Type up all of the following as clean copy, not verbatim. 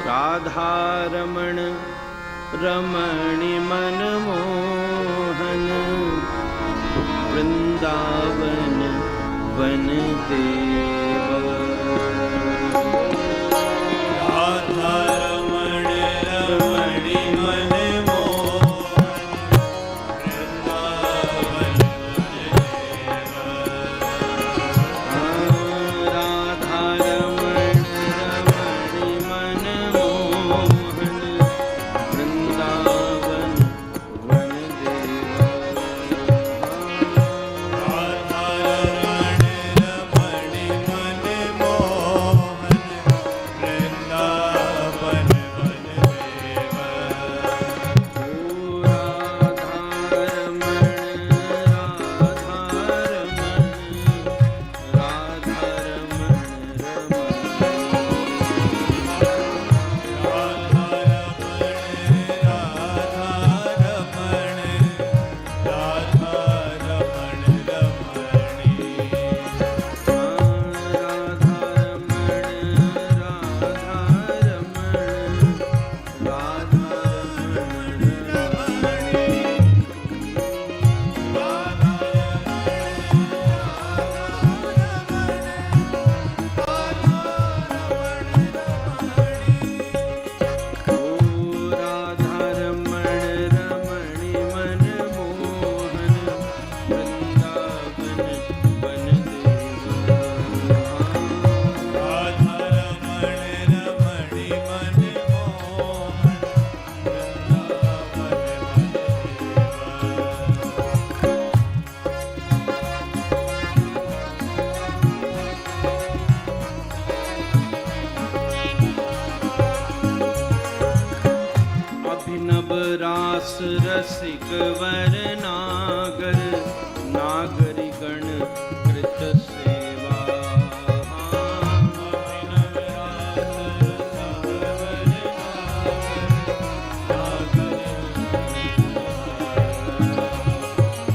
Radharaman Ramani Manmohan Vrindavan one देव। राधारमण रमणि रास रसिक वर नागर नागरी गण कृत सेवा।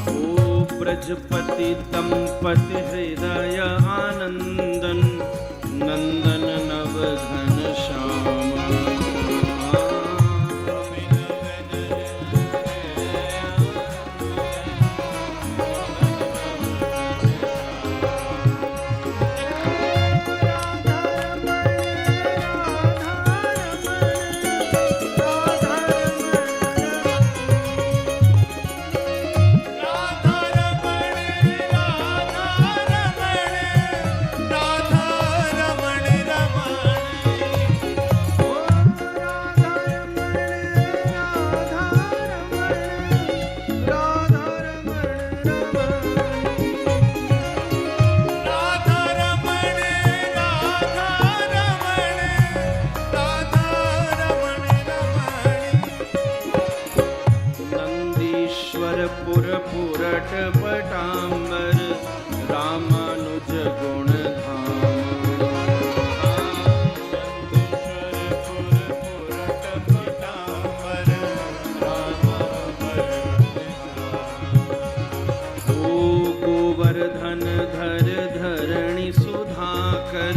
ओ ब्रजपति दंपति हृदय आनंदन नंदन नवघन श्याम। पुरट पटांबर रामानुज गुण गोवर्धन धर धरणि सुधाकर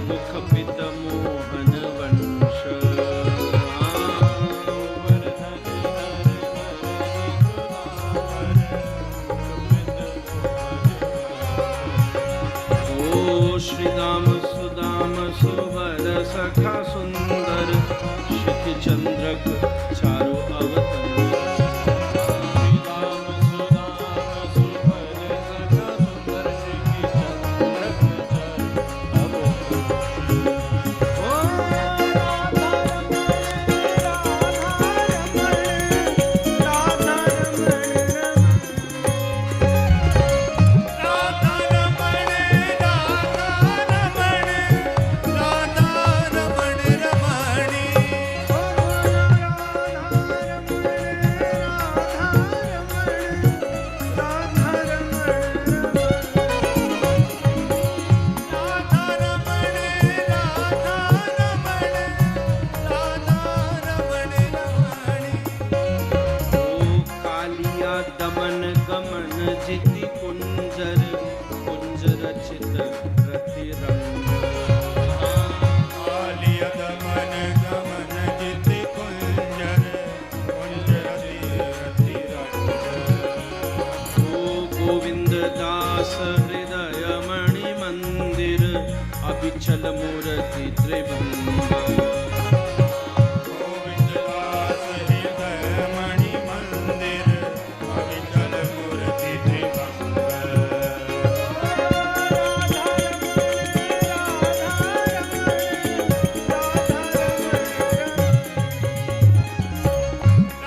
मुख पित मोहन वंश। श्रीदाम सुदाम सुवर सखा सुंदर शिख चंद्रक चारु अवतरण। अविचल मूर्ति त्रिभंग गोविंद दास हृदय मणि मंदिर अविचल मूर्ति त्रिभंग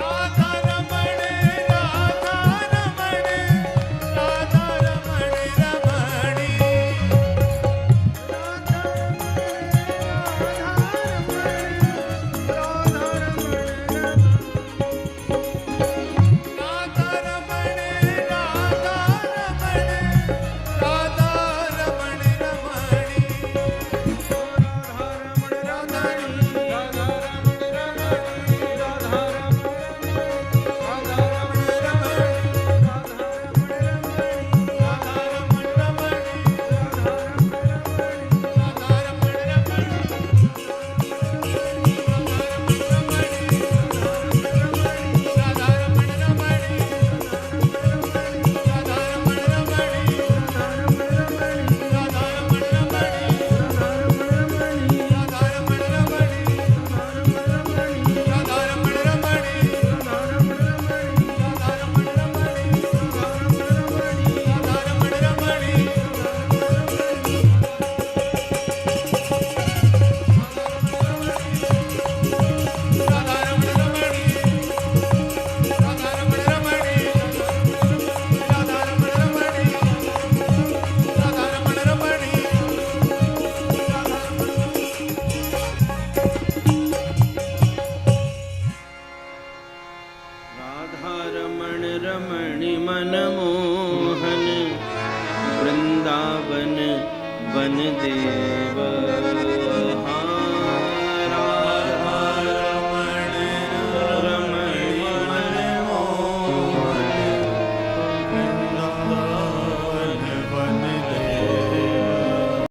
राधा रमण राधा रमण राधा रमण रमणी राधा रमण राधा रमण राधा रमण रमणी राधा राधा रमण रमणि मनमोहन वृंदावन वन देव